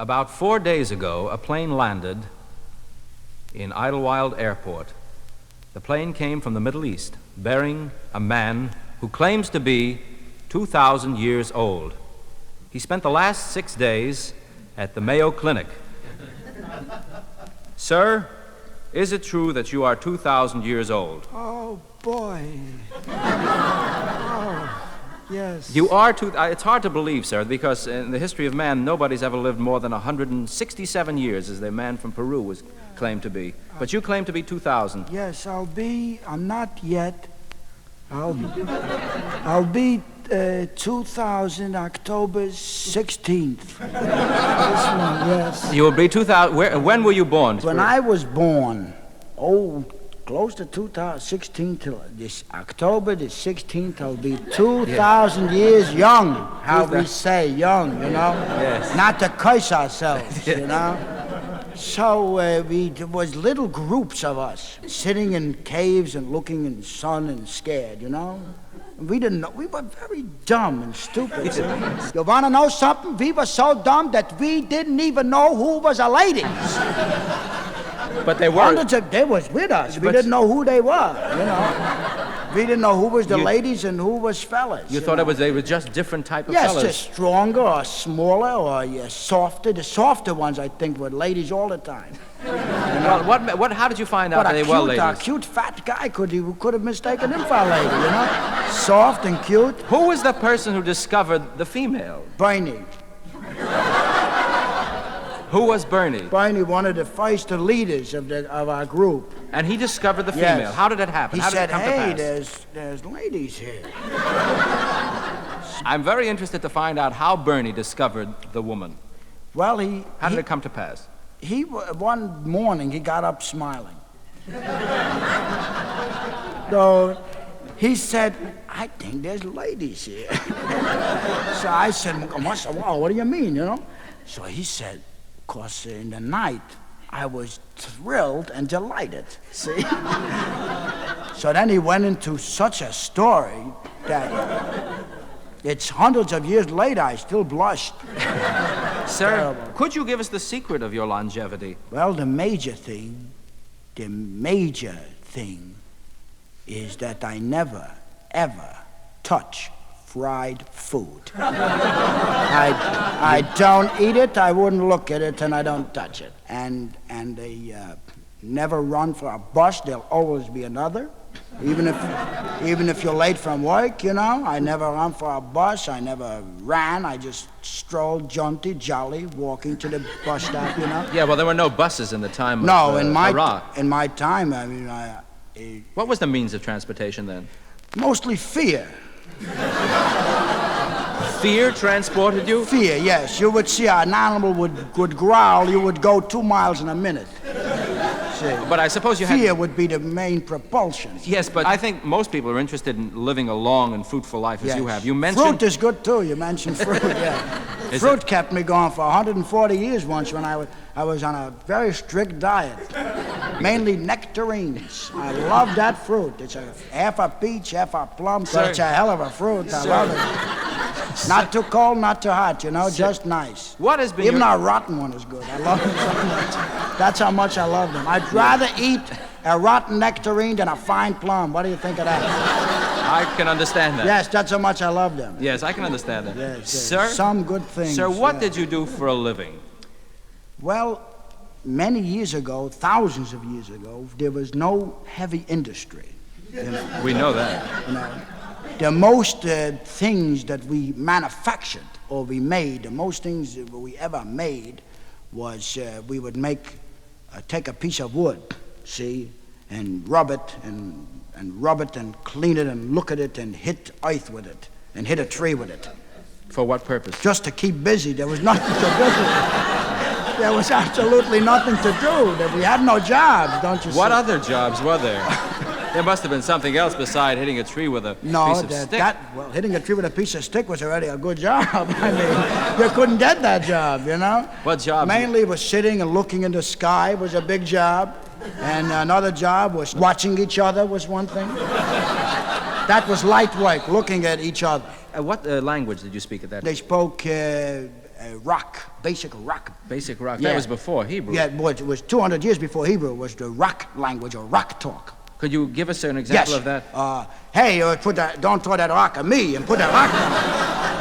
About 4 days ago, a plane landed in Idlewild Airport. The plane came from the Middle East, bearing a man who claims to be 2,000 years old. He spent the last 6 days at the Mayo Clinic. Sir, is it true that you are 2,000 years old? Oh, boy. Oh, yes. You are it's hard to believe, sir, because in the history of man, nobody's ever lived more than 167 years, as the man from Peru was claimed to be. But you claim to be 2,000. Yes, I'm not yet. I'll be 2000, October 16th. This one, yes. You will be 2,000. When were you born? When I was born, close to 2016 till this October the 16th, I'll be 2,000 years young. How we say young, you know? Yes. Not to curse ourselves, you know? So there was little groups of us sitting in caves and looking in the sun and scared, you know? We didn't know. We were very dumb and stupid. You want to know something? We were so dumb that we didn't even know who was a ladies. But they were. They was with us. We didn't know who they were, you know? We didn't know who was the ladies and who was fellas. You thought they were just different type of fellas? fellas? Yes, just stronger or smaller or softer. The softer ones, I think, were ladies all the time. Well, how did you find out that they were ladies? A cute fat guy could have mistaken him for a lady, you know? Soft and cute. Who was the person who discovered the female? Bernie. Who was Bernie? Bernie, one of the first leaders of our group. And he discovered the female. Yes. How did it happen? He How said, did it come to pass? there's ladies here. I'm very interested to find out how Bernie discovered the woman. Well, How did it come to pass? One morning, he got up smiling. So he said, I think there's ladies here. So I said, wow, what do you mean, you know? So he said, because in the night, I was thrilled and delighted, see? So then he went into such a story that it's hundreds of years later, I still blushed. Sir, Terrible. Could you give us the secret of your longevity? Well, the major thing is that I never, ever touch fried food. I don't eat it, I wouldn't look at it, and I don't touch it. And they never run for a bus, there'll always be another. Even if you're late from work, you know, I never run for a bus, I never ran, I just strolled jaunty, jolly, walking to the bus stop, you know. Yeah, well, there were no buses in the time of Iraq. In my time, I mean, what was the means of transportation then? Mostly fear. Fear transported you? Fear, yes. You would see an animal would growl, you would go 2 miles in a minute. See. But I suppose you had... Fear would be the main propulsion. Yes, but I think most people are interested in living a long and fruitful life as you have. You mentioned... Fruit is good, too. You mentioned fruit, yeah. Fruit kept me going for 140 years once when I was on a very strict diet. Mainly nectarines. I love that fruit. It's half a peach, half a plum, but it's a hell of a fruit. I love it. Not too cold, not too hot, you know, just nice. What has been Even a rotten one is good. I love them so much. That's how much I love them. I'd rather eat a rotten nectarine than a fine plum. What do you think of that? I can understand that. Yes, that's how much I love them. Yes, I can understand that. Yes. Sir? Some good things. Sir, what did you do for a living? Well, many years ago, thousands of years ago, there was no heavy industry. You know? We know that. You know, the most things that we manufactured or we made, the most things that we ever made was we would take a piece of wood, see, and rub it and clean it and look at it and hit earth with it and hit a tree with it. For what purpose? Just to keep busy. There was nothing to do. There was absolutely nothing to do. We had no jobs, don't you see? What other jobs were there? There must have been something else beside hitting a tree with a piece of stick. Well, hitting a tree with a piece of stick was already a good job. I mean, you couldn't get that job, you know? What job? Mainly it was sitting and looking in the sky was a big job. And another job was watching each other was one thing. That was light work, looking at each other. What language did you speak at that? They spoke basic rock. Basic rock. Yeah. That was before Hebrew. Yeah, it was 200 years before Hebrew. It was the rock language or rock talk. Could you give us an example of that? Hey, don't throw that rock at me and put that rock down.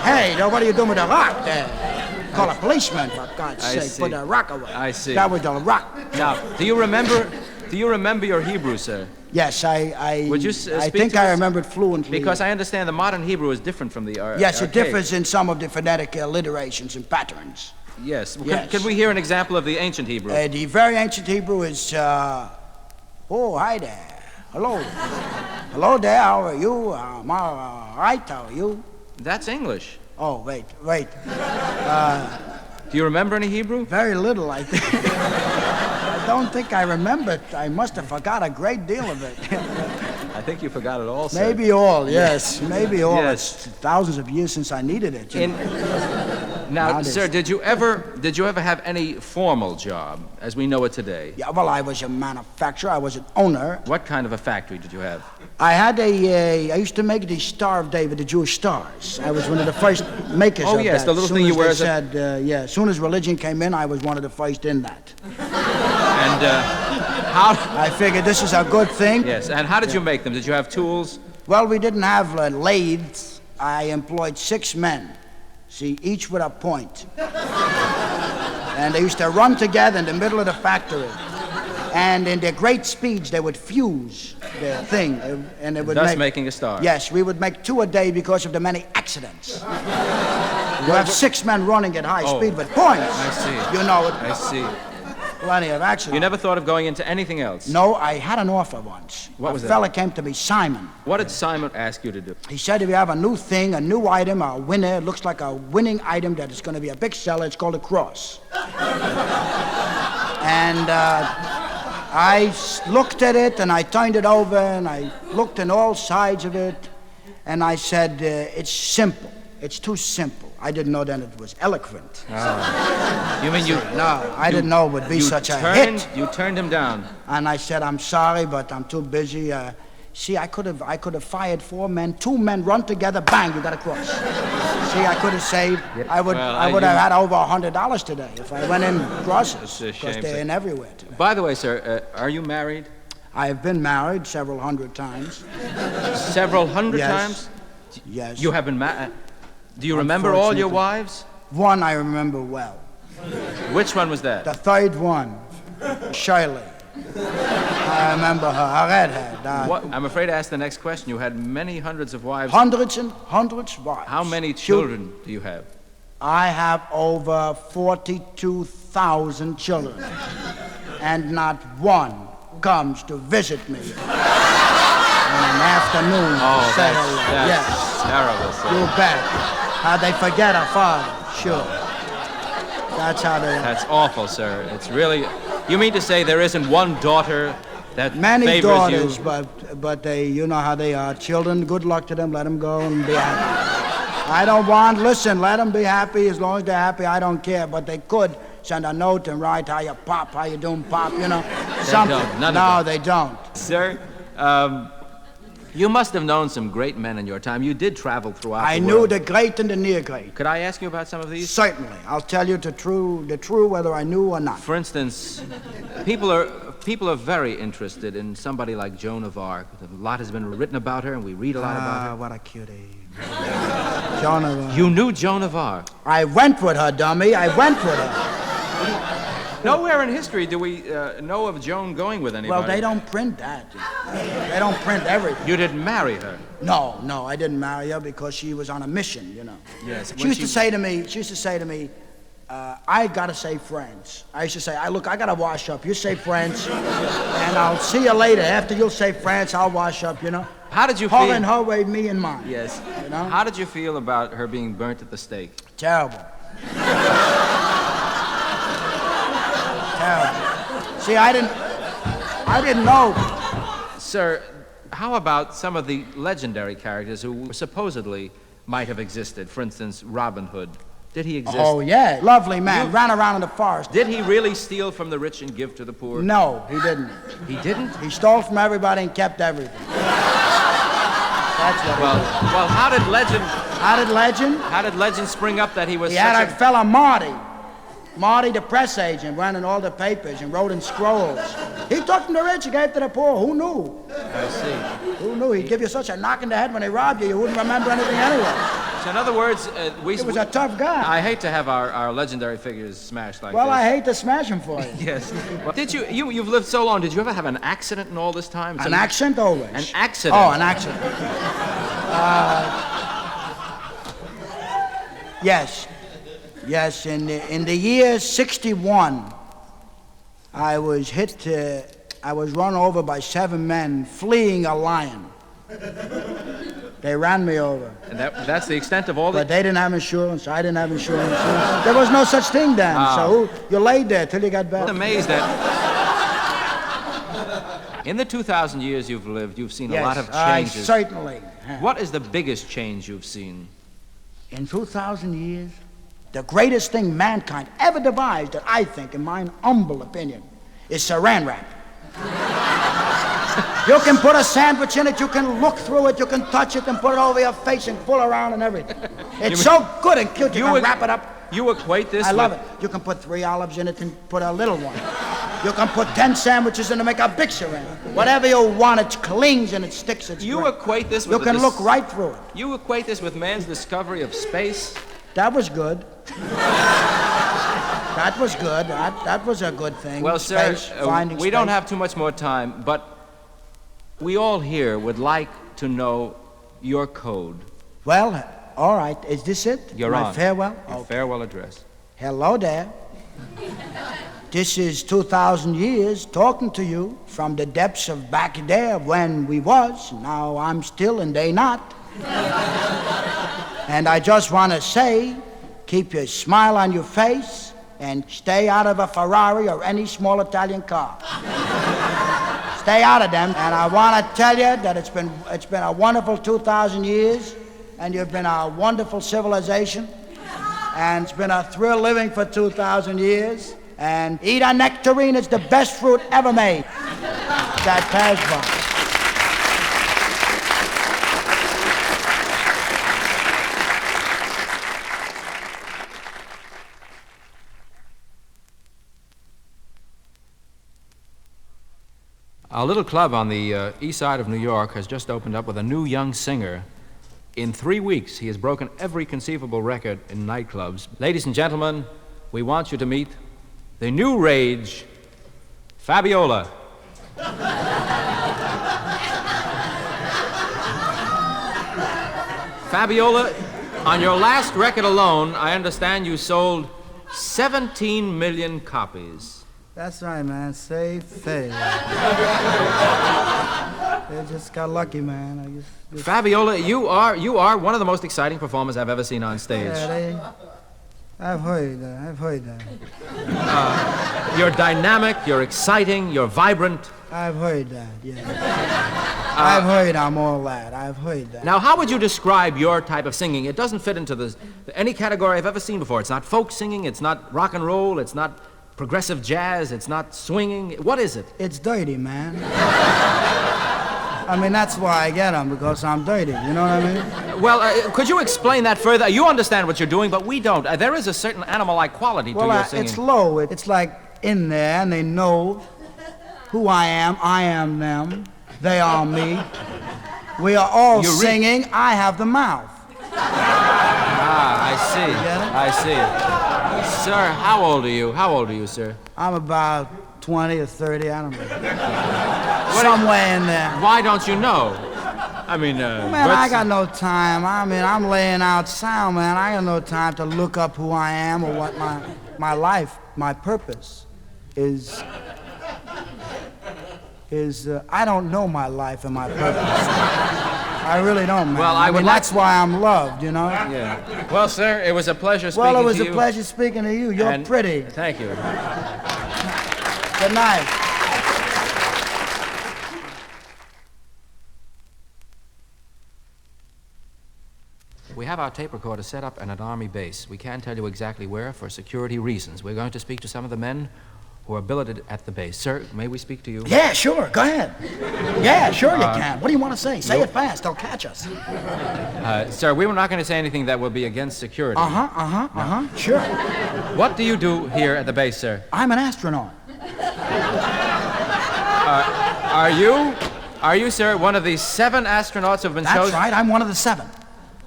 Hey, what are you doing with the rock there? Call a policeman, for God's sake. Put that rock away. I see. That was the rock. Now, do you remember your Hebrew, sir? Yes, Would you I speak think to I us? remember it fluently. Because I understand the modern Hebrew is different from the yes, it archaic. differs in some of the phonetic alliterations and patterns. Yes. Yes. Can we hear an example of the ancient Hebrew? The very ancient Hebrew is, oh, hi there. Hello. Hello there, how are you? I'm all right, how are you? That's English. Oh, wait. Do you remember any Hebrew? Very little, I think. I don't think I remember it. I must have forgot a great deal of it. I think you forgot it all, sir. Maybe all, yes. Maybe all. Yes. It's thousands of years since I needed it. Now, Nowadays. sir, did you ever have any formal job as we know it today? Yeah, well, I was a manufacturer. I was an owner. What kind of a factory did you have? I used to make the Star of David, the Jewish stars. I was one of the first makers Oh, of yes, that. the little thing you wear as as soon as religion came in, I was one of the first in that. And how? I figured this is a good thing. Yes. And how did you make them? Did you have tools? Well, we didn't have lathes. I employed 6 men. See, each with a point. And they used to run together in the middle of the factory. And in their great speeds, they would fuse the thing. And they would Thus making a star. Yes, we would make 2 a day because of the many accidents. You have 6 men running at high speed with points. I see. You know it. I see. Plenty of accidents. You never thought of going into anything else? No, I had an offer once. What was a that? fella came to me, Simon. What did Simon ask you to do? He said if you have a new thing, a new item, a winner, it looks like a winning item that is going to be a big seller, it's called a cross. And I looked at it and I turned it over and I looked on all sides of it and I said, it's simple. It's too simple. I didn't know then it was eloquent. Oh. You mean you? No, I didn't know it would be such a hit. You turned him down. And I said, I'm sorry, but I'm too busy. See, I could have fired 4 men. 2 men run together, bang, you got a cross. See, I could have saved. I would have had over $100 today if I went in crosses. Because they're in everywhere today. By the way, sir, are you married? I have been married several hundred times. Several hundred Yes. times? Yes. You have been married. Do you remember all your wives? One I remember well. Which one was that? The third one, Shirley. I remember her, a redhead. What? I'm afraid to ask the next question. You had many hundreds of wives. Hundreds and hundreds of wives. How many children do you have? I have over 42,000 children, and not one comes to visit me in an afternoon to say hello. That's terrible, sir. You bet. How they forget a father, sure. That's how they are. That's awful, sir. It's really... You mean to say there isn't one daughter that Many favors daughters, you? but they, you know how they are. Children, good luck to them. Let them go and be happy. I don't want, listen, let them be happy. As long as they're happy, I don't care. But they could send a note and write, how you pop, how you doing, pop, you know. Something. Don't. None no, of them. they don't. Sir, you must have known some great men in your time. You did travel throughout I the knew world. the great and the near great. Could I ask you about some of these? Certainly. I'll tell you the true whether I knew or not. For instance, people are very interested in somebody like Joan of Arc. A lot has been written about her, and we read a lot about her. What a cutie. Joan of Arc. You knew Joan of Arc. I went with her, dummy. I went with her. Nowhere in history do we know of Joan going with anybody. Well, they don't print that. They don't print everything. You didn't marry her. No, I didn't marry her because she was on a mission, you know. Yes. She used to say to me, I gotta save France. I used to say, look, I gotta wash up. You save France, and I'll see you later. After you'll save France, I'll wash up, you know. How did you Her feel? in her way, me in mine. Yes. You know? How did you feel about her being burnt at the stake? Terrible. Terrible. See, I didn't know. Sir, how about some of the legendary characters who supposedly might have existed? For instance, Robin Hood. Did he exist? Oh, yeah. Lovely man. Ran around in the forest. Did he really steal from the rich and give to the poor? No, he didn't. He didn't? He stole from everybody and kept everything. That's what he did. Well, how did legend... How did legend? How did legend spring up that he was He such had a fella, Marty, the press agent, ran in all the papers and wrote in scrolls. He took from the rich and gave to the poor. Who knew? I see. Who knew? He'd give you such a knock in the head when they robbed you, you wouldn't remember anything anyway. So in other words, He was a tough guy. I hate to have our legendary figures smashed like Well, this. I hate to smash him for you. Yes. Well, you've lived so long, did you ever have an accident in all this time? An accident always. An accident? Oh, an accident. Yes. Yes, in the year 61, I was run over by 7 men fleeing a lion. They ran me over. And that's the extent of all But they didn't have insurance, I didn't have insurance. There was no such thing then, so you laid there till you got better. I'm amazed that in the 2,000 years you've lived, you've seen a lot of changes. Certainly. What is the biggest change you've seen? In 2,000 years, the greatest thing mankind ever devised, that I think, in my humble opinion, is saran wrap. You can put a sandwich in it, you can look through it, you can touch it and put it over your face and pull around and everything. It's so good and cute, you can wrap it up. You equate this I love it. You can put 3 olives in it and put a little one. You can put 10 sandwiches in to make a big saran. Whatever you want, it clings and it sticks. You equate this with You can look right through it. You equate this with man's discovery of space? That was good. That was good. That was a good thing. Well, sir, finding we don't have too much more time, but we all here would like to know your code. Well, all right. Is this it? You're My on. farewell? Your farewell address. Hello there. This is 2,000 years talking to you from the depths of back there when we was. Now I'm still and they not. And I just want to say, keep your smile on your face and stay out of a Ferrari or any small Italian car. Stay out of them. And I want to tell you that it's been a wonderful 2,000 years, and you've been a wonderful civilization, and it's been a thrill living for 2,000 years. And eat a nectarine, it's the best fruit ever made. That passed by. Our little club on the east side of New York has just opened up with a new young singer. In 3 weeks, he has broken every conceivable record in nightclubs. Ladies and gentlemen, we want you to meet the new rage, Fabiola. Fabiola, on your last record alone, I understand you sold 17 million copies. That's right, man. Save face. They just got lucky, man. Fabiola, you are one of the most exciting performers I've ever seen on stage. Yeah, I've heard that. You're dynamic, you're exciting, you're vibrant. I've heard that, yeah. I've heard I'm all that. I've heard that. Now, how would you describe your type of singing? It doesn't fit into any category I've ever seen before. It's not folk singing, it's not rock and roll, it's not progressive jazz, it's not swinging. What is it? It's dirty, man. I mean, that's why I get them, because I'm dirty, you know what I mean? Well, could you explain that further? You understand what you're doing, but we don't. There is a certain animal-like quality to your singing. It's low. It's like in there, and they know who I am them, they are me. We are all singing, I have the mouth. I see. I see. Sir, how old are you? How old are you, sir? I'm about 20 or 30, I don't know. Somewhere in there. Why don't you know? I mean, man, I got no time. I mean, I'm laying out sound, man. I got no time to look up who I am or what my life, my purpose is. I don't know my life and my purpose. I really don't, man. Well, that's why I'm loved, you know? Yeah. Well, sir, it was a pleasure speaking to you. Well, it was a pleasure speaking to you. You're pretty. Thank you. Good night. We have our tape recorder set up at an Army base. We can't tell you exactly where for security reasons. We're going to speak to some of the men who are billeted at the base. Sir, may we speak to you? Yeah, sure. Go ahead. Yeah, sure you can. What do you want to say? Say it fast. They'll catch us. Sir, we were not going to say anything that will be against security. Sure. What do you do here at the base, sir? I'm an astronaut. Are you, sir, one of the 7 astronauts who have been chosen? That's right. I'm one of the 7.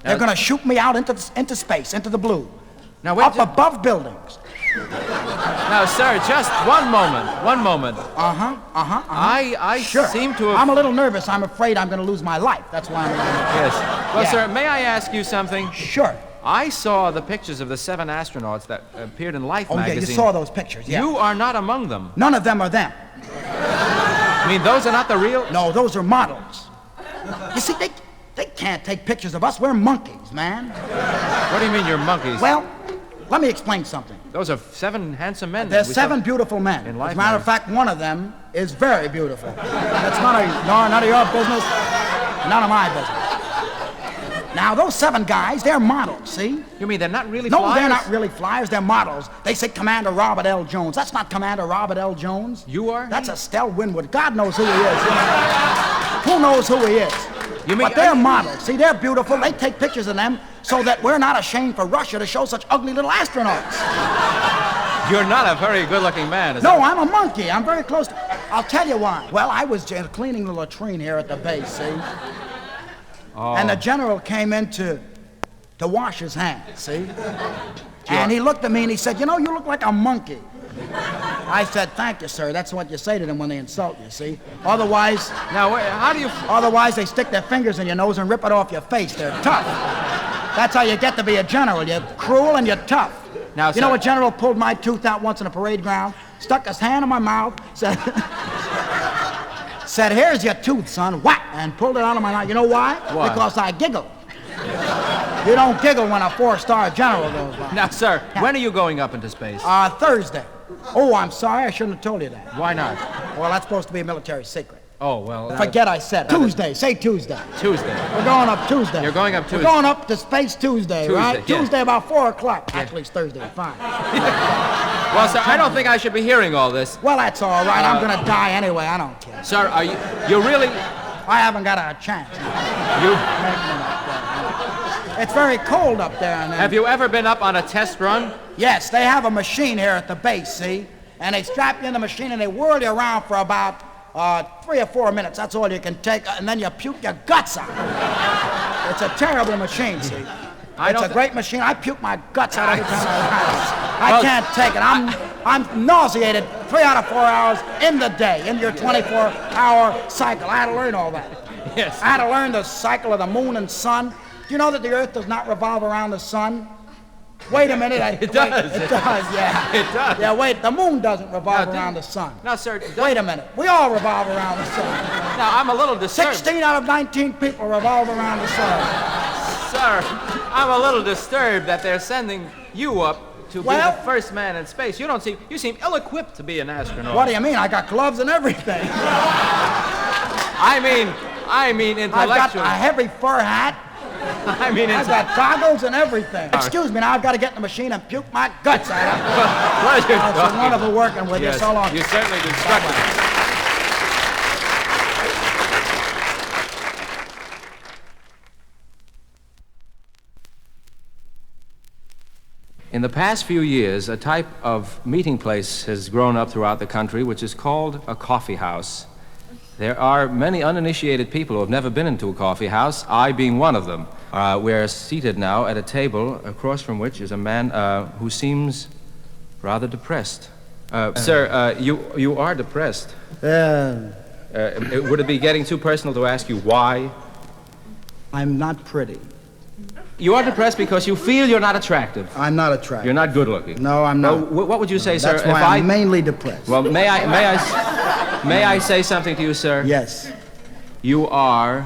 They're going to shoot me out into space, into the blue. Now, wait, up above buildings. Now, sir, just one moment. I Sure. seem to have... I'm a little nervous. I'm afraid I'm going to lose my life. That's why I'm... Yes. Well, Yeah. sir, may I ask you something? Sure. I saw the pictures of the 7 astronauts that appeared in Life magazine. Yeah, you saw those pictures, yeah. You are not among them. None of them are them. I mean, those are not the real... No, those are models. You see, they can't take pictures of us. We're monkeys, man. What do you mean you're monkeys? Well, let me explain something. Those are 7 handsome men. There's 7 beautiful men. In Life As a matter of fact, one of them is very beautiful. That's none of your business, none of my business. Now, those 7 guys, they're models, see? You mean they're not really No, flyers? they're not really flyers. They're models. They say Commander Robert L. Jones. That's not Commander Robert L. Jones. You are? That's Estelle Winwood. God knows who he is. Who knows who he is? You mean... But they're models. See, they're beautiful. They take pictures of them so that we're not ashamed for Russia to show such ugly little astronauts. You're not a very good-looking man, is No, that... I'm a monkey. I'm very close to... I'll tell you why. Well, I was cleaning the latrine here at the base, see? Oh. And the general came in to wash his hands, see? And he looked at me and he said, you know, you look like a monkey. I said, thank you, sir. That's what you say to them when they insult you, see? Otherwise... Now, wait, how do you... Otherwise, they stick their fingers in your nose and rip it off your face. They're tough. That's how you get to be a general. You're cruel and you're tough. Now, you know a general pulled my tooth out once in a parade ground, stuck his hand in my mouth, said, said, here's your tooth, son, whack, and pulled it out of my mouth. You know why? Why? Because I giggle. You don't giggle when a 4-star general goes by. Now, sir, when are you going up into space? Thursday. Oh, I'm sorry, I shouldn't have told you that. Why not? Well, that's supposed to be a military secret. Oh, well... Forget I said it. Tuesday, say Tuesday. Tuesday. We're going up Tuesday. You're going up Tuesday. We're going up to space Tuesday, right? yeah. Tuesday about 4 o'clock. Actually, it's Thursday at 5. Well, sir, I don't think I should be hearing all this. Well, that's all right. I'm going to die anyway. I don't care. Sir, are you really... I haven't got a chance. It's very cold up there. Have you ever been up on a test run? Yes, they have a machine here at the base, see? And they strap you in the machine and they whirl you around for about 3 or 4 minutes. That's all you can take, and then you puke your guts out. It's a terrible machine, see? It's a great machine. I puke my guts out every time I can't take it. I'm nauseated 3 out of 4 hours in the day, in your 24-hour cycle. I had to learn all that. Yes. I had to learn the cycle of the moon and sun. Do you know that the Earth does not revolve around the sun? Wait a minute. It does. It does, yeah. It does. Yeah, wait, the moon doesn't revolve around the sun. Now, sir... Wait a minute. We all revolve around the sun. Now, I'm a little disturbed. 16 out of 19 people revolve around the sun. Sir, I'm a little disturbed that they're sending you up to be the first man in space. You seem ill-equipped to be an astronaut. What do you mean? I got gloves and everything. I mean intellectual. I've got a heavy fur hat. I've got goggles and everything. Excuse me, now I've got to get in the machine and puke my guts out. Pleasure. It's wonderful working with you. So long. You certainly instructed me. In the past few years, a type of meeting place has grown up throughout the country which is called a coffee house. There are many uninitiated people who have never been into a coffee house, I being one of them. We're seated now at a table across from which is a man who seems rather depressed. Sir, you are depressed. Would it be getting too personal to ask you why? I'm not pretty. You are depressed because you feel you're not attractive. I'm not attractive. You're not good looking. No, I'm not. Well, what would you say, sir? That's why I'm mainly depressed. Well, may I say something to you, sir? Yes. You are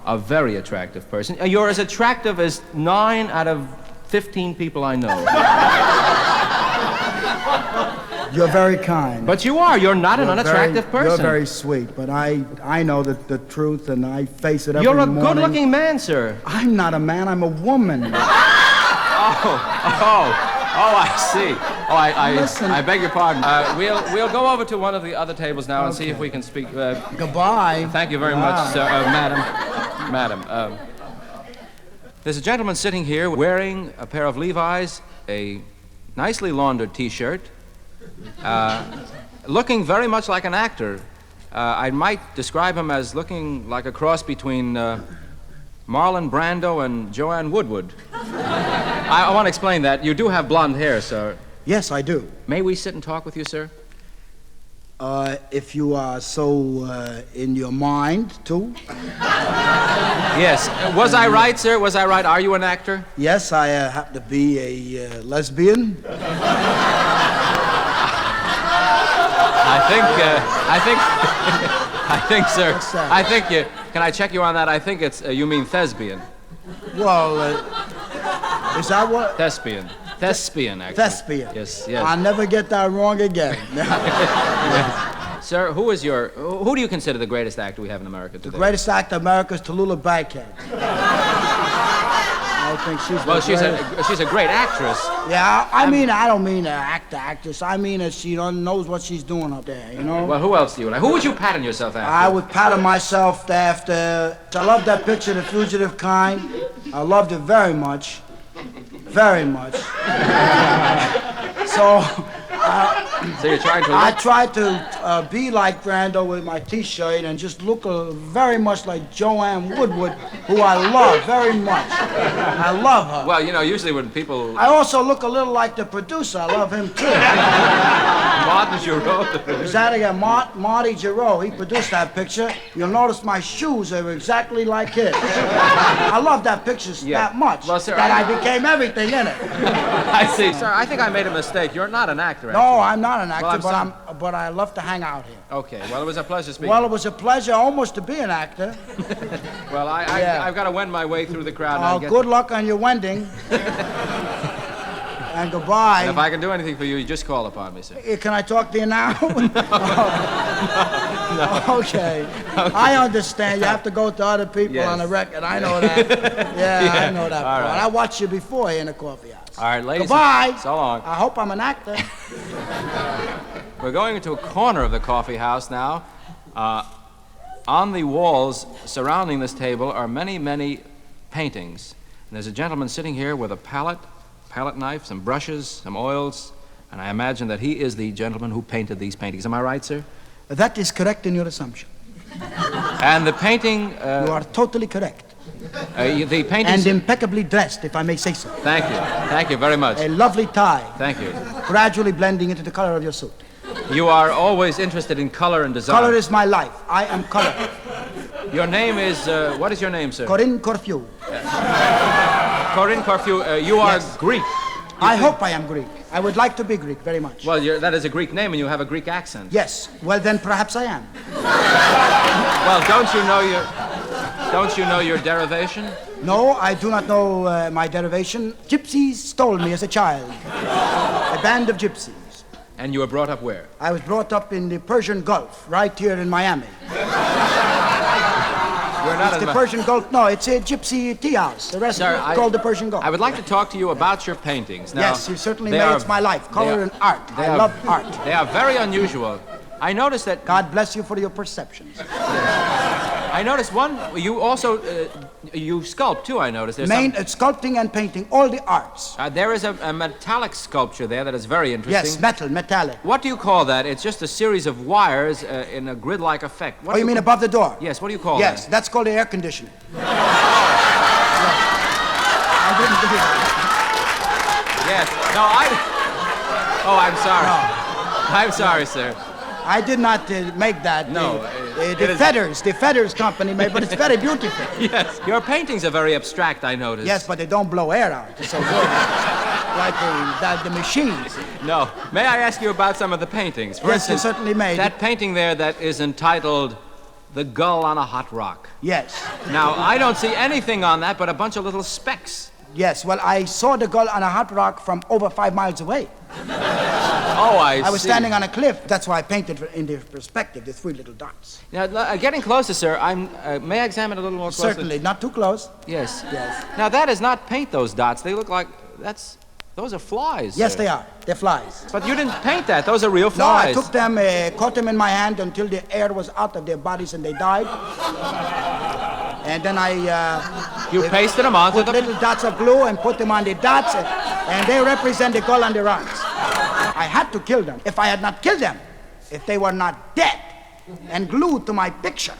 a very attractive person. You're as attractive as 9 out of 15 people I know. You're very kind. But you are. You're not an unattractive person. You're very sweet, but I know the truth, and I face it every morning. morning. You're a good-looking man, sir. I'm not a man. I'm a woman. Oh, I see. Oh, Listen. I beg your pardon. We'll go over to one of the other tables now and see if we can speak. Goodbye. Thank you very much, sir, madam. There's a gentleman sitting here wearing a pair of Levi's, a nicely laundered T-shirt, looking very much like an actor. I might describe him as looking like a cross between Marlon Brando and Joanne Woodward. I want to explain that. You do have blonde hair, sir. Yes, I do. May we sit and talk with you, sir? If you are so in your mind, too. Yes. Was I right, sir? Was I right? Are you an actor? Yes, I happen to be a lesbian. I think, sir. I think you. Can I check you on that? I think it's. You mean thespian. Well, is that what? Thespian, actually. Thespian. Yes. I'll never get that wrong again. Sir, who do you consider the greatest actor we have in America today? The greatest actor in America is Tallulah Bankhead. I think she's a great actress. Yeah, I don't mean actress. I mean she knows what she's doing up there, you know? Well, who else do you like? Who would you pattern yourself after? I would pattern myself after... I love that picture, The Fugitive Kind. I loved it very much. Very much. So you're trying to... I tried to be like Brando with my T-shirt and just look very much like Joanne Woodward, who I love very much. I love her. Well, usually when people... I also look a little like the producer. I love him, too. Martin Giroux, the producer. Is that again? Marty Giroux. He produced that picture. You'll notice my shoes are exactly like his. I love that picture that much, well, sir, that I became everything in it. I see. Sir, I think I made a mistake. You're not an actor, actually. No, I'm not an actor, Well, but I love to hang out here. Okay, well, it was a pleasure speaking. Well, it was a pleasure almost to be an actor. Well, I've got to wend my way through the crowd. Oh, good luck on your wending. And goodbye. And if I can do anything for you, you just call upon me, sir. Can I talk to you now? No. Okay. I understand. You have to go to other people on the record. I know that. Yeah, I know that. All right. I watched you before here in the coffee house. All right, ladies. Goodbye. So long. I hope I'm an actor. We're going into a corner of the coffee house now. On the walls surrounding this table are many, many paintings. And there's a gentleman sitting here with a palette knife, some brushes, some oils, and I imagine that he is the gentleman who painted these paintings. Am I right, sir? That is correct in your assumption. And the painting... you are totally correct. The painting... And impeccably dressed, if I may say so. Thank you. Thank you very much. A lovely tie. Thank you. Gradually blending into the color of your suit. You are always interested in color and design. Color is my life. I am color. Your name is... what is your name, sir? Corinne Corfu. Corinne Corfu. You are Greek. I hope I am Greek. I would like to be Greek very much. Well, that is a Greek name, and you have a Greek accent. Yes. Well, then perhaps I am. Well, don't you know your derivation? No, I do not know my derivation. Gypsies stole me as a child. A band of gypsies. And you were brought up where? I was brought up in the Persian Gulf, right here in Miami. It's the Persian Gulf. No, it's a gypsy tea house. The rest Sir, called the Persian Gulf. I would like to talk to you about your paintings. Now, yes, you certainly may. It's my life. Color and art. I love art. They are very unusual. I noticed that... God bless you for your perceptions. I noticed one... You also... you sculpt, too, I noticed. Sculpting and painting, all the arts. There is a metallic sculpture there that is very interesting. Yes, metallic. What do you call that? It's just a series of wires in a grid-like effect. What you mean above the door? Yes, what do you call that? Yes, that's called the air conditioner. Yes. I didn't do that. Yes. No, Oh, I'm sorry. No. I'm sorry, sir. I did not make that. No. The Feathers company made, but it's very beautiful. Yes. Your paintings are very abstract, I noticed. Yes, but they don't blow air out. It's so good. Like the machines. No. May I ask you about some of the paintings? For instance, you certainly may. That painting there that is entitled The Gull on a Hot Rock. Yes. Now, I don't see anything on that but a bunch of little specks. Yes, well, I saw the gull on a hot rock from over 5 miles away. Oh, I see. I was standing on a cliff. That's why I painted in the perspective, the 3 little dots. Now, getting closer, sir, may I examine a little more closely? Certainly, not too close. Yes. Yes. Now, that is not paint, those dots. They look like, that's Those are flies. Yes, sir. they are. They're flies. But you didn't paint that. Those are real No, I flies. took them, caught them in my hand until the air was out of their bodies and they died. And then You pasted them onto put the... little dots of glue and put them on the dots, and they represent the gull and the rocks. I had to kill them. If I had not killed them, if they were not dead and glued to my picture,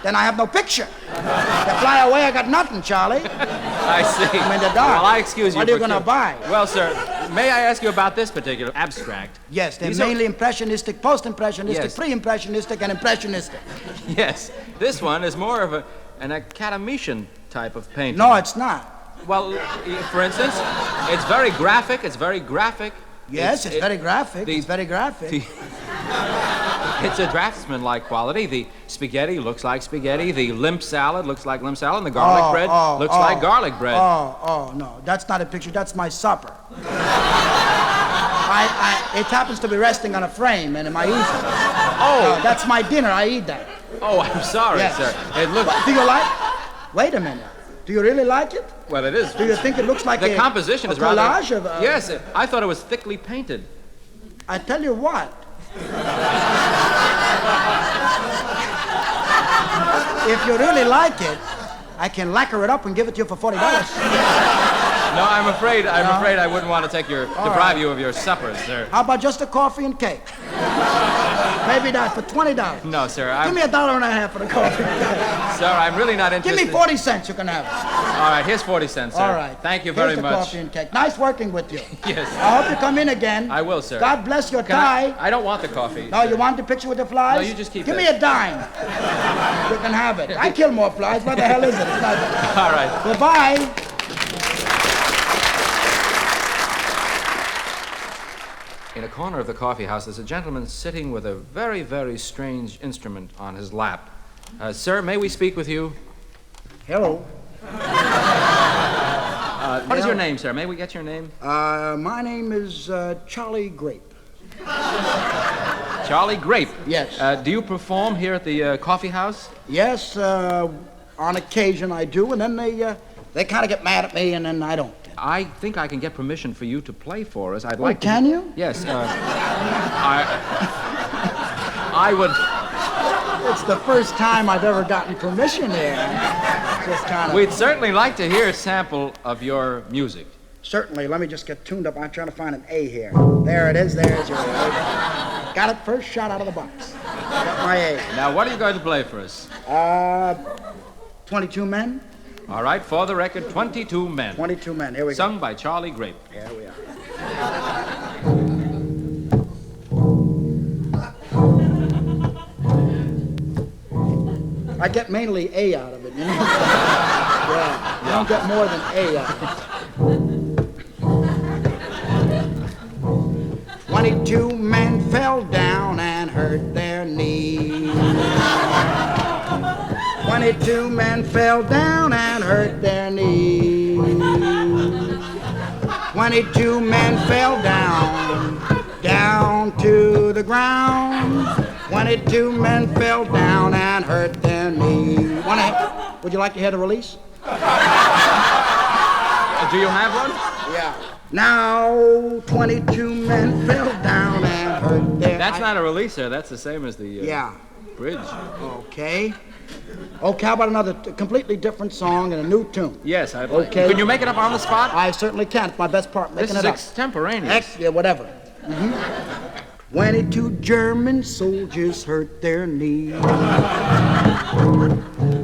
then I have no picture. They fly away, I got nothing, Charlie. I see. I'm in the dark. Well, I excuse you. What are you going to buy? Well, sir, may I ask you about this particular abstract? Yes, they're These mainly impressionistic, post-impressionistic, Yes. pre-impressionistic, and impressionistic. Yes. This one is more of an academician type of painting. No, it's not. Well, for instance, it's very graphic. It's very graphic. Yes, it's very graphic. the- It's very graphic. It's a draftsman-like quality. The spaghetti looks like spaghetti. The limp salad looks like limp salad. And the garlic bread looks like garlic bread. No, that's not a picture. That's my supper. It happens to be resting on a frame and in my easel. That's my dinner. I eat that. Oh, I'm sorry, Yes. sir. It looks... Do you like? Wait a minute. Do you really like it? Well, it is. Do you think it looks like The composition a is rather... collage of? Yes, I thought it was thickly painted. I tell you what. If you really like it, I can lacquer it up and give it to you for $40. No, I'm afraid I wouldn't want to deprive you of your supper, sir. How about just a coffee and cake? Maybe that for $20. No, sir. Give me $1.50 for the coffee and cake. Sir, I'm really not Give interested. me 40 cents, you can have it. All right, here's 40 cents, sir. All right. Thank you Here's very the much. coffee and cake. Nice working with you. Yes. I hope you come in again. I will, sir. God bless your Can tie. I don't want the coffee. No, you want the picture with the flies? No, you just keep Give it. me a dime. You can have it. I kill more flies. What the hell is it? It's not... All right. Goodbye. In a corner of the coffee house, there's a gentleman sitting with a very, very strange instrument on his lap. Sir, may we speak with you? Hello. What is your name, sir? May we get your name? My name is Charlie Grape. Charlie Grape. Yes. Do you perform here at the coffee house? Yes, on occasion I do, and then they kind of get mad at me, and then I don't. I think I can get permission for you to play for us. I'd Oh, like to... can you? Yes. I would... It's the first time I've ever gotten permission here. Just kind of... We'd certainly like to hear a sample of your music. Certainly. Let me just get tuned up. I'm trying to find an A here. There it is. There's your A. Got it first shot out of the box. Got my A. Now, what are you going to play for us? 22 Men. All right, for the record, 22 Men. 22 Men. Here we go. Sung by Charlie Grape. Here we are. I get mainly A out of it, you know? Yeah, you don't get more than A out of it. 22 men fell down and hurt their knees. 22 men fell down and hurt their knees. 22 men fell down to the ground. 22 men fell down and hurt their knees. Would you like to hear the release? Do you have one? Yeah. Now 22 men fell down and hurt their... That's not a release, sir. That's the same as the Yeah. bridge. Okay. Okay, how about another completely different song and a new tune? Yes, I'd like. Okay. Can you make it up on the spot? I certainly can. It's my best part, This making is it up. extemporaneous. Yeah, whatever. 22 German soldiers hurt their knees.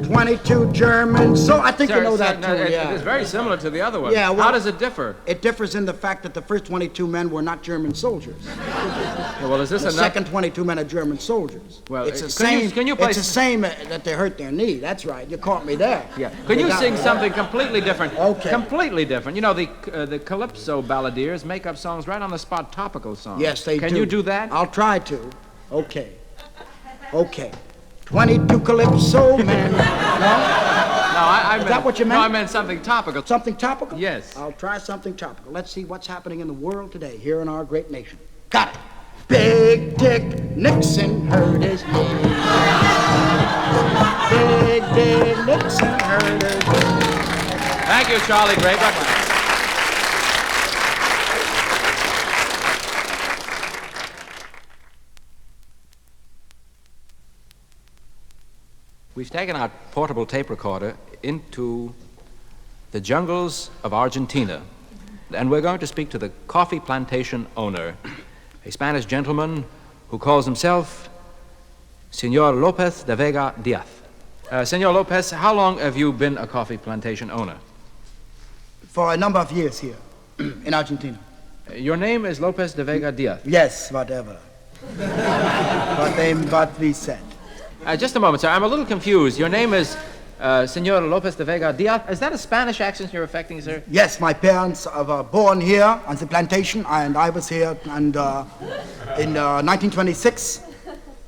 22 German I think you know that too, yeah. It is very similar to the other one. Yeah, well- How does it differ? It differs in the fact that the first 22 men were not German soldiers. Well, is this The enough? second 22 men are German soldiers. Well, it's the can you- same. can you play It's the same that they hurt their knee. That's right. You caught me there. Yeah. Can you got sing me. something completely different? Okay. Completely different. You know, the calypso balladeers make up songs right on the spot, topical songs. Yes, they do. Can you do that? I'll try to. Okay. 22 calypso men. No? No, I meant, that what you meant? No, I meant something topical. Something topical? Yes. I'll try something topical. Let's see what's happening in the world today, here in our great nation. Got it. Big Dick Nixon hurt his knee. Big Dick Nixon hurt his knee. Thank you, Charlie Grape. We've taken our portable tape recorder into the jungles of Argentina, and we're going to speak to the coffee plantation owner, a Spanish gentleman who calls himself Senor Lopez de Vega Diaz. Senor Lopez, how long have you been a coffee plantation owner? For a number of years here in Argentina. Your name is Lopez de Vega Diaz. Yes, whatever. What we said. Just a moment, sir. I'm a little confused. Your name is Senor Lopez de Vega Diaz. Is that a Spanish accent you're affecting, sir? Yes, my parents were born here on the plantation, and I was here and, in 1926.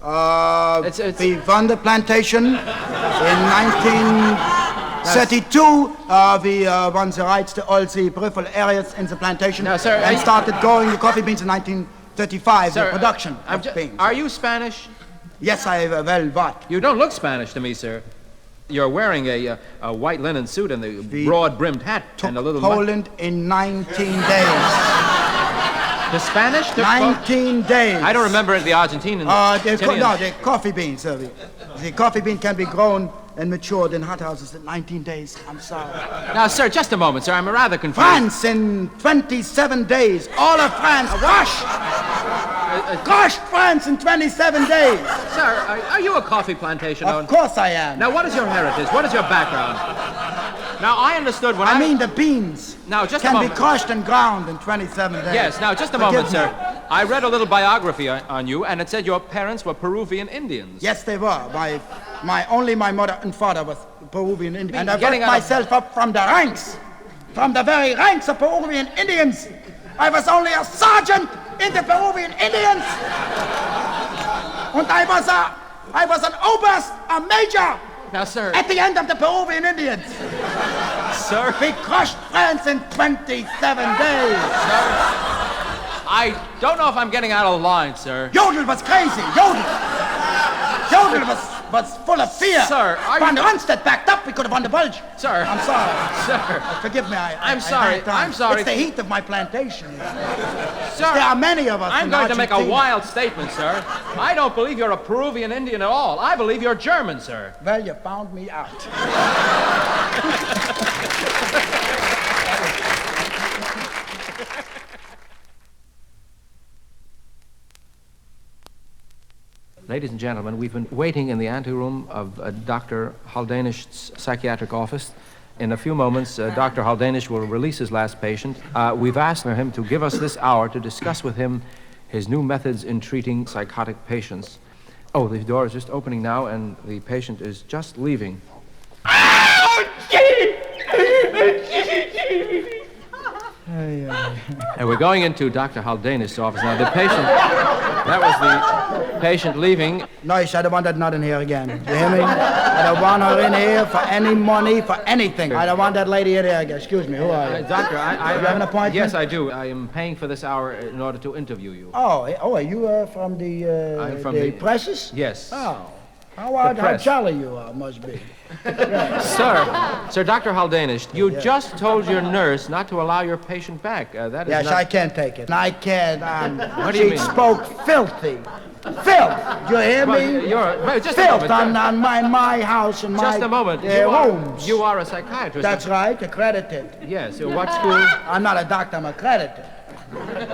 We won the plantation. In 1932, we won the rights to all the peripheral areas in the plantation. Now, sir, and started growing the coffee beans in 1935, sir, the production of beans. Are you Spanish? Yes, well, what? You don't look Spanish to me, sir. You're wearing a white linen suit and the broad-brimmed hat and a little... Poland in 19 days. The Spanish took 19 days. I don't remember the Argentinian. The coffee beans. The coffee bean can be grown and matured in hothouses in 19 days. I'm sorry. Now, sir, just a moment, sir. I'm rather confused. France in 27 days. All of France crushed. Crushed France in 27 days. Sir, are you a coffee plantation owner? Of course I am. Now, what is your heritage? What is your background? Now, I understood when I mean the beans now, just can a be moment. crushed and ground in 27 days. Yes, now, just a moment, sir. I read a little biography on you, and it said your parents were Peruvian Indians. Yes, they were. Only my mother and father was Peruvian Indians. And I worked myself up from the ranks, from the very ranks of Peruvian Indians. I was only a sergeant in the Peruvian Indians. And I was an oberst, a major. Now, sir. At the end of the Peruvian Indians. Sir. We crushed France in 27 days. Sir. I don't know if I'm getting out of line, sir. Jodl was crazy. Jodl was full of fear. Sir, Van Ronstedt backed up. We could have won the Bulge. Sir. I'm sorry. Sir. Forgive me. I'm sorry. I'm sorry. It's the heat of my plantation. Sir. There are many of us I'm going to make a wild statement, sir. I don't believe you're a Peruvian Indian at all. I believe you're German, sir. Well, you found me out. Ladies and gentlemen, we've been waiting in the anteroom of Dr. Haldenish's psychiatric office. In a few moments, Dr. Haldenish will release his last patient. We've asked for him to give us this hour to discuss with him his new methods in treating psychotic patients. Oh, the door is just opening now, and the patient is just leaving. And we're going into Dr. Haldenish's office now. The patient, that was the patient leaving. No, I don't want that nut in here again. You hear me? I don't want her in here for any money, for anything. I don't want that lady in here again. Excuse me, who are you? Doctor, you have an appointment? Yes, I do. I am paying for this hour in order to interview you. Oh, are you from the presses? Yes. Oh. How jolly you are, must be. Sir, Dr. Haldenish, you just told your nurse not to allow your patient back. That is yes, not... I can't take it. I can't. What do you mean? She spoke filthy. Filth. Do you hear me? Just filth a moment, on my house and my just a moment. homes. You are a psychiatrist. That's right, accredited. Yes. What school? I'm not a doctor. I'm accredited.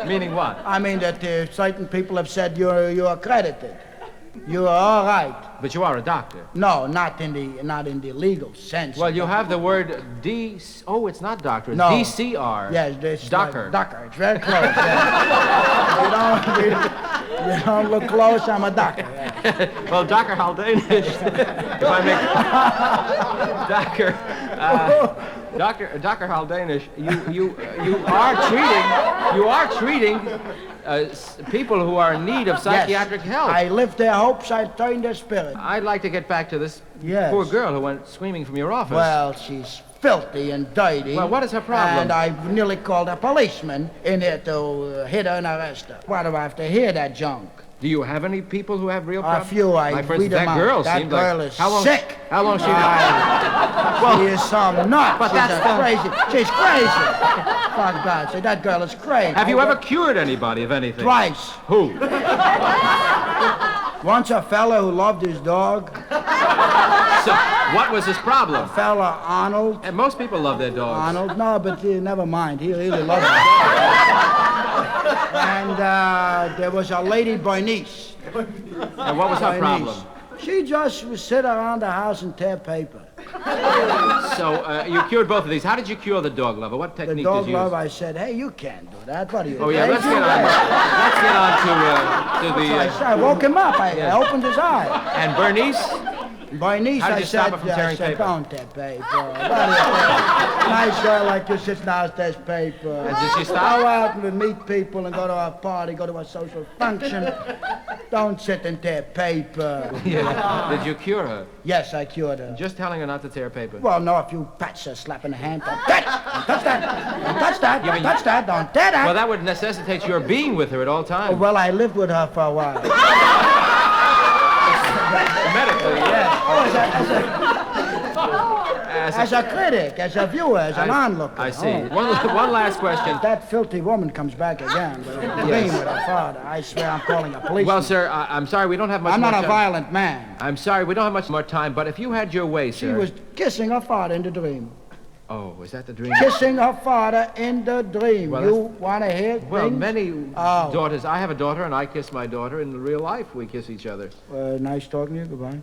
Meaning what? I mean that certain people have said you're accredited. You are all right. But you are a doctor. No, not in the legal sense. Well, you have the word D. Oh, it's not doctor. It's no. DCR. Yes, this Docker. Docker. It's very close. You don't look close. I'm a doctor. Yeah. Well, Dr. Haldenish, if I may, Dr. Haldenish, you are treating people who are in need of psychiatric help. I lift their hopes, I turn their spirit. I'd like to get back to this poor girl who went screaming from your office. Well, she's filthy and dirty. Well, what is her problem? And I nearly called a policeman in here to hit her and arrest her. Why do I have to hear that junk? Do you have any people who have real problems? A few. Like, for instance, that girl seemed like... That girl is sick. How long she... She is some nut. But that's crazy. She's crazy. Fuck God. So that girl is crazy. Have you ever cured anybody of anything? Twice. Who? Once a fellow who loved his dog. So, what was his problem? Fella Arnold. And most people love their dogs. Arnold, no, but never mind. He really loved it. And there was a lady, Bernice. And what was her problem? She just would sit around the house and tear paper. So, you cured both of these. How did you cure the dog lover? What technique The dog did you use? lover, I said, hey, you can't do that. What are you? Oh, yeah, let's get on to the... I woke him up. I opened his eye. And Bernice? Bernice, How did I you said, stop her from tearing paper? Don't tear paper. Nice girl like you sits downstairs paper. And did she stop? Go out and meet people and go to a party, go to a social function. Don't sit and tear paper. Yeah. Did you cure her? Yes, I cured her. Just telling her not to tear paper. Well, no, if you patch her, slap in the hand, don't touch that, don't touch that, don't touch that, don't touch that, don't tear that. Well, that would necessitate your being with her at all times. Well, I lived with her for a while. Medically, yes. As a critic, as a viewer, as an onlooker. I see. Oh. One last question. If that filthy woman comes back again with a dream with her father, I swear I'm calling a policeman. Well, sir, I'm sorry we don't have much I'm more not time. a violent man. I'm sorry we don't have much more time, but if you had your way, sir... She was kissing her father in the dream. Oh, is that the dream? Kissing her father in the dream. Well, you want to hear Well, things? many daughters... I have a daughter, and I kiss my daughter. In real life, we kiss each other. Nice talking to you. Goodbye.